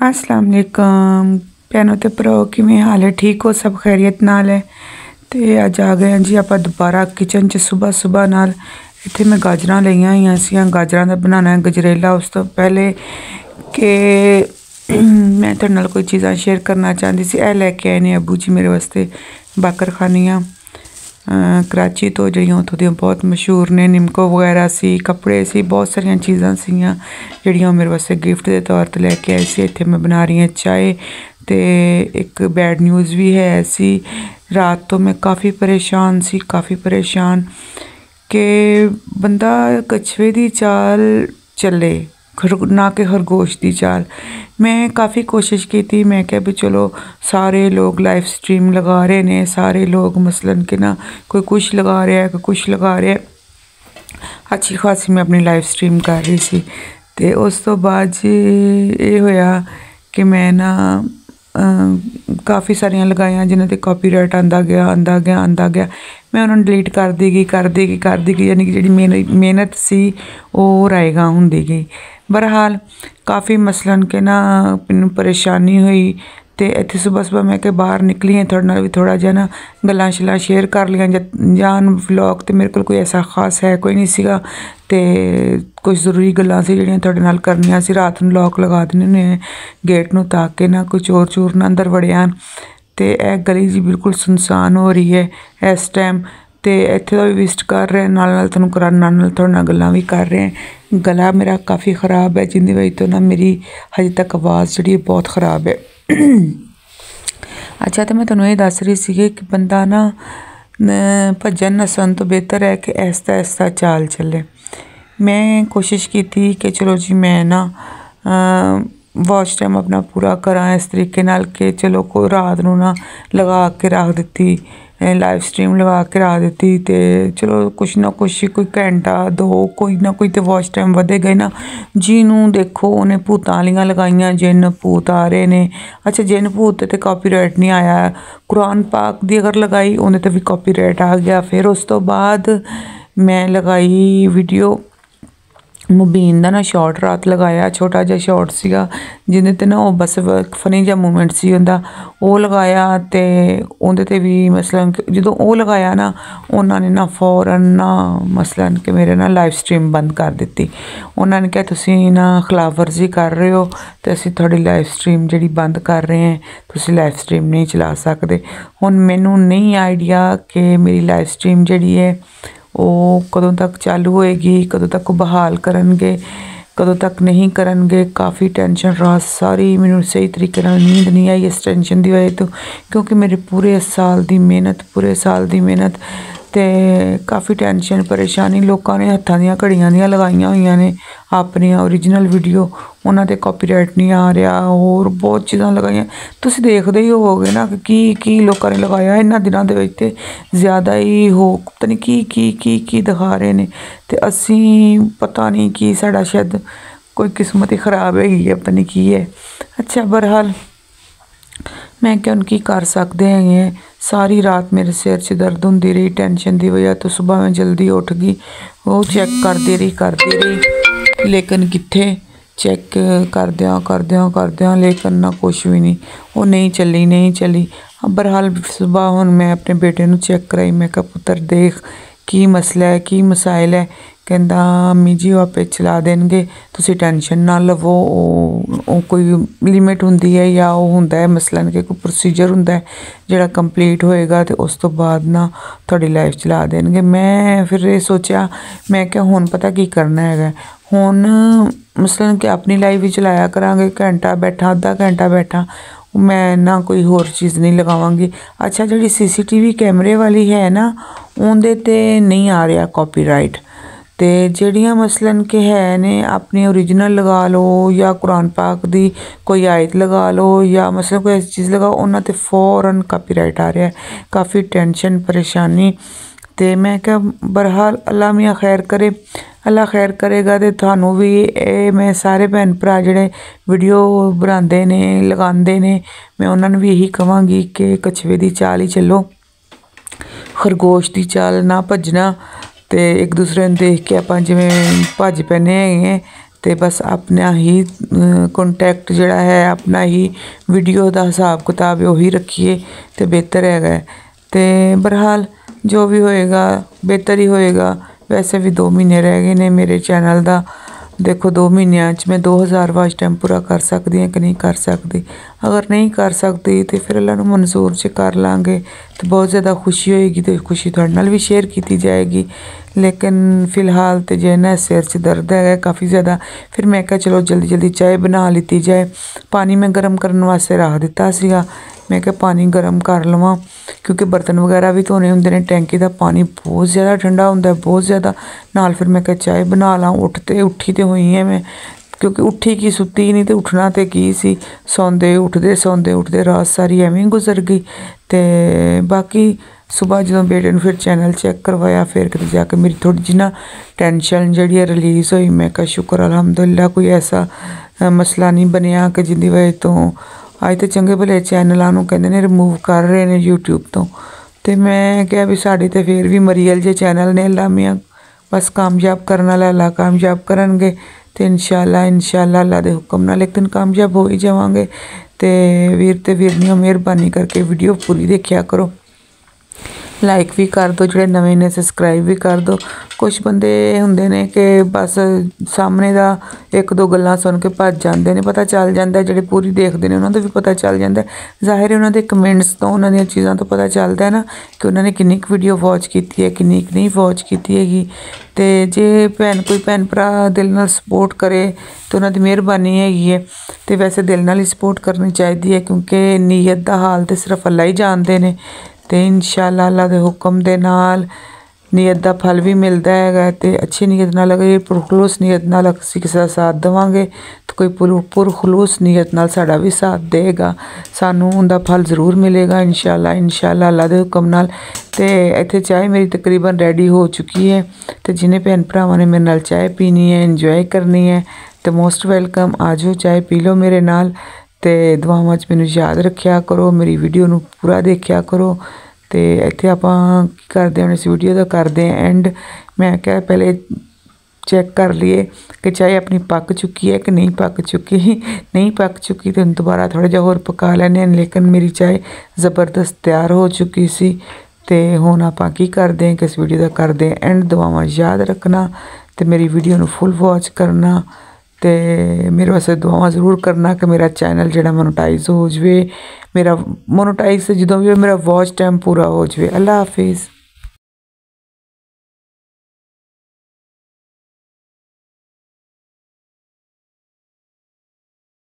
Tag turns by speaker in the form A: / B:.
A: अस्सलाम वालेकुम भैनों ते भराओ किवें हाल है। ठीक हो सब खैरियत नाल है। तो अज आ गए जी आप दोबारा किचन च सुबह सुबह नाल। इत्थे मैं गाजरां लईआं होईआं सीआं, गाजरां दा बनाना है गजरेला। उस तो पहले कि मैं तुहाडे नाल कोई चीज़ां शेयर करना चाहती सी। ए लैके आए ने अबू जी मेरे वास्ते बाकर खानियां कराची तो, जड़ियां उत्थों दियां बहुत मशहूर ने। निमको वगैरह सी, कपड़े सी, बहुत सारियां चीज़ां सीगियां जड़ियां मेरे वास्ते गिफ्ट के तौर पर लैके आए सी। इत्थे मैं बना रही हूँ चाय। तो एक बैड न्यूज़ भी है ऐसी, रात तो मैं काफ़ी परेशान सी, काफ़ी परेशान कि बंदा कछुए दी चाल चले ना कि खरगोश की चाल। मैं काफ़ी कोशिश की थी, मैं क्या भी चलो सारे लोग लाइव स्ट्रीम लगा रहे ने, सारे लोग मसलन कि ना कोई कुछ लगा रहा है, कोई कुछ लगा रहा है। अच्छी खासी मैं अपनी लाइव स्ट्रीम कर रही सी। तो उस तो बाद ये होया कि मैं ना काफ़ी सारियां लगाइयां जिन्हां ते कॉपीराइट आंदा गया आंदा गया आंदा गया। मैं उन्होंने डिलीट कर दी गई यानी कि जी मेहनत सी वो रायगा होंदी गई। बहरहाल काफ़ी मसलन के ना मैनूं परेशानी हुई। तो इत्थे सुबह सुबह मैं के बाहर निकली हाँ, थोड़े नाल भी थोड़ा जिहा ना गल्लां शल्लां शेयर कर लियां। जान व्लॉग तो मेरे कोल कोई ऐसा खास है कोई नहीं सीगा। तो कुछ जरूरी गल्लां सी जिहड़ियां थोड़े नाल करनियां सी। रात नूं लॉक लगा दिंदे ने गेट नूं ताकि ना कोई चोर चूर ना अंदर वड़े आन। तो यह गली जी बिल्कुल सुनसान हो रही है इस टाइम। तो इत्थे दा भी विजिट कर रहे हैं, नाल तुहानूं कराना, नाल थोड़े नाल गल्लां भी कर रहे हैं। गला मेरा काफ़ी ख़राब है जिंदी वजह तो ना मेरी हजे तक आवाज़ जी बहुत ख़राब है। अच्छा, तो मैं तुहानूं ये दस रही सी कि बंदा ना भजन नसन तो बेहतर है कि ऐसा ऐसा चाल चले। मैं कोशिश की थी कि चलो जी मैं ना वॉच टाइम अपना पूरा करा इस तरीके नाल कि चलो कोई रात नूं ना लगा के रख दित्ती, लाइव स्ट्रीम लगा के रख दित्ती। तो चलो कुछ ना कुछ कोई घंटा दो कोई ना कोई तो वॉच टाइम वधे गए ना। जिन्हों देखो उन्हें भूतां वालियां लगाइयां, जिन भूत आ रहे ने। अच्छा, जिन भूत ते कॉपीराइट नहीं आया, कुरान पाक दी अगर लगाई उन्हें तो भी कॉपीराइट आ गया। फिर उस तो बाद मैं लगाई वीडियो मुबीन का ना शॉर्ट रात लगाया, छोटा जिहा शॉर्ट सीगा जिंदे ते ना वो बस फनी जिहा मूवमेंट सी उंदा वो लगाया। तो उंदे ते भी मसलन जो वो लगाया ना उन्होंने ना फौरन ना मसलन कि मेरे ना लाइव स्ट्रीम बंद कर दी। उन्होंने कहा तुसीं ना खिलाफ वर्जी कर रहे हो तो असीं तुहाडी लाइव स्ट्रीम जी बंद कर रहे हैं, तुसीं लाइव स्ट्रीम नहीं चला सकते। हुण मैनूं नहीं आइडिया कि मेरी लाइव स्ट्रीम जी है वो कदों तक चालू होएगी, कदों तक बहाल करनगे, कदों तक नहीं करनगे। काफ़ी टेंशन रात सारी, मैनूं सही तरीके नाल नींद नहीं आई इस टेंशन की वजह तो, क्योंकि मेरे पूरे साल की मेहनत तो काफ़ी टेंशन परेशानी। लोगों ने हत्थां दियां घड़ियां दियां लगाइयां होईयां ने अपनी ओरिजिनल वीडियो, उन्हां ते कॉपीराइट नहीं आ रहा। होर बहुत चीज़ां लगाइयां, तुसीं देखदे ही होवोगे ना कि की लोगों ने लगाया इन्हां दिनां दे विच। ते ज़्यादा ही हो पता नहीं की दिखा रहे ने। ते असीं पता नहीं कि साड़ा शायद कोई किस्मत ही खराब हैगी है, पता नहीं की है। अच्छा, बहरहाल मैं क्या उनकी कर सकते हैं। सारी रात मेरे सिर च दर्द होंदी रही टेंशन की वजह तो। सुबह मैं जल्दी उठ गई, वो चेक करती रही लेकिन कित्थे चेक करदियां लेकिन ना कुछ भी नहीं, वो नहीं चली। बहरहाल सुबह हुण मैं अपने बेटे नूं चेक कराई। मैं कहा पुत्तर देख की मसला है, की मसाइल है। कहंदा अम्मी जी वो आपे चला देणगे, तुसीं टेंशन ना लवो। वो कोई लिमिट हुंदी है या वो हुंदा है मसलन कि कोई प्रोसीजर हुंदा है जिहड़ा कंप्लीट होएगा तो उस तो बाद ना तुहाडी लाइफ चला देणगे। मैं फिर ये सोचा, मैं क्या हुण पता की करना है, हुण मसलन कि अपनी लाइफ ही चलाया करांगे, घंटा बैठा अद्धा घंटा बैठा, मैं ना कोई होर चीज़ नहीं लगावांगी। अच्छा, जी CCTV कैमरे वाली है ना उनदे ते नहीं आ रहा कॉपीराइट। तो जड़ियाँ मसलन के है ने अपनी ओरिजिनल लगा लो या कुरान पाक दी कोई आयत लगा लो या मसलन कोई ऐसी चीज़ लगाओ उन्होंने तो फौरन कॉपीराइट आ रहा है। काफ़ी टेंशन परेशानी। तो मैं क्या बहरहाल अल्लाह मियाँ खैर करे, अल्लाह खैर करेगा। तो थानू भी मैं सारे भैन भरा जिहड़े वीडियो बनाते ने लगाते ने, मैं उन्होंने भी यही कहांगी कि कछुए की चाल ही चलो, खरगोश की चाल ना भजना। तो एक दूसरे नूं देख के आपां जिवें भज पैने हैगे। तो तो बस अपना ही कॉन्टैक्ट जिहड़ा है अपना ही वीडियो का हिसाब किताब उही रखिए तो बेहतर है। तो बहरहाल जो भी होएगा बेहतर ही होएगा। वैसे भी 2 महीने रह गए ने मेरे चैनल का। देखो 2 महीनों मैं 2000 वॉच टाइम पूरा कर सकती हैं कि नहीं कर सकती। अगर नहीं कर सकती तो फिर अल्लाह नूं मंजूर च कर लाँगे तो बहुत ज़्यादा खुशी होएगी, तो खुशी तुहाडे नाल भी शेयर की जाएगी। लेकिन फ़िलहाल तो जो है ना सिर च दर्द है काफ़ी ज़्यादा। फिर मैं क्या चलो जल्दी जल्दी चाय बना लीती जाए। पानी मैं गर्म करने वास्ते रख दिता सीगा। मैं क्या पानी गर्म कर लवां क्योंकि बर्तन वगैरह भी धोने होंदे ने। टैंकी का पानी बहुत ज़्यादा ठंडा होंदा है, बहुत ज़्यादा। नाल फिर मैं क्या चाय बना ला। उठी तो हुई है मैं, क्योंकि उठी की सुती नहीं तो उठना तो की सी। सौंदे उठते रात सारी एवें ही गुजर गई। तो बाकी सुबह जो बेटे ने फिर चैनल चैक करवाया फिर किते जाके मेरी थोड़ी जी ना टेंशन जी रिलीज़ हुई। मैं क्या शुक्र अलहमदुलिल्लाह कोई ऐसा मसला नहीं बनया कि जिंदी वजह तो अज तो चंगे भले चैनलों नूं कहंदे ने रिमूव कर रहे हैं यूट्यूब तो मैं क्या भी साढ़े तो फिर भी मरीयल जे चैनल ने अल्लाह मियां बस कामयाब करने वाला अल्लाह कामयाब करनगे। तो इंशाअल्लाह अल्लाह के हुक्म नाल एक दिन कामयाब हो ही जावांगे। तो वीर ते वीरनियों मेहरबानी करके वीडियो पूरी देखिया करो, लाइक भी कर दो, जोड़े नवे ने सबसक्राइब भी कर दो। कुछ बंदे होंदे ने कि बस सामने का 1-2 गल्लां सुन के भज जाते हैं। पता चल जाता है जोड़े पूरी देखते हैं उन्होंने भी पता चल जाता है। जाहिर है उन्होंने कमेंट्स तो उन्होंने चीज़ों तो पता चलता है ना कि उन्होंने किन्नी वीडियो वॉच की है किन्नी नहीं वॉच की हैगी। तो जे कोई भैन भरा दिल नाल सपोर्ट करे तो उन्होंने मेहरबानी हैगी है। तो वैसे दिल नाल ही सपोर्ट करनी चाहिए है क्योंकि नीयत का हाल तो सिर्फ अल्लाह ही जानते हैं। तो इंशाअल्लाह अल्लाह के हुक्म दे नाल नीयत का फल भी मिलता है। तो अच्छी नीयत नाल अगर पुरखलूस नीयत नाल असीं किसी का साथ देवांगे तो कोई पुरखलूस नीयत नाल साडा भी साथ देगा, सानू उनका फल जरूर मिलेगा इंशाअल्लाह अल्लाह के हुक्म नाल। तो इत्थे चाय मेरी तकरीबन रेडी हो चुकी है। तो जिन्हें भैन भरावां ने मेरे नाल चाय पीनी है इंजॉय करनी है तो मोस्ट वेलकम, आ जाओ चाय पी लो मेरे नाल। तो दुआवां च मैनूं याद रखिया करो, मेरी वीडियो नूं पूरा देखिया करो। तो इत्थे आपां की करदे हां इस वीडियो का करदे एंड। मैं क्या पहले चैक कर लिए कि चाय अपनी पक चुकी है कि नहीं पक चुकी। नहीं पक चुकी तो दोबारा थोड़ा जिहा होर पका लैने, लेकिन मेरी चाय ज़बरदस्त तैयार हो चुकी सी। तो हुण आपां की करदे हैं कि इस वीडियो का करदे एंड। दुआवां याद रखना तो मेरी वीडियो नूं फुल वॉच करना। तो मेरे वास्ते दुआवां जरूर करना कि मेरा चैनल जो मोनेटाइज हो जाए, मेरा मोनेटाइज जो भी मेरा वॉच टाइम पूरा हो जाए। अल्लाह हाफिज़।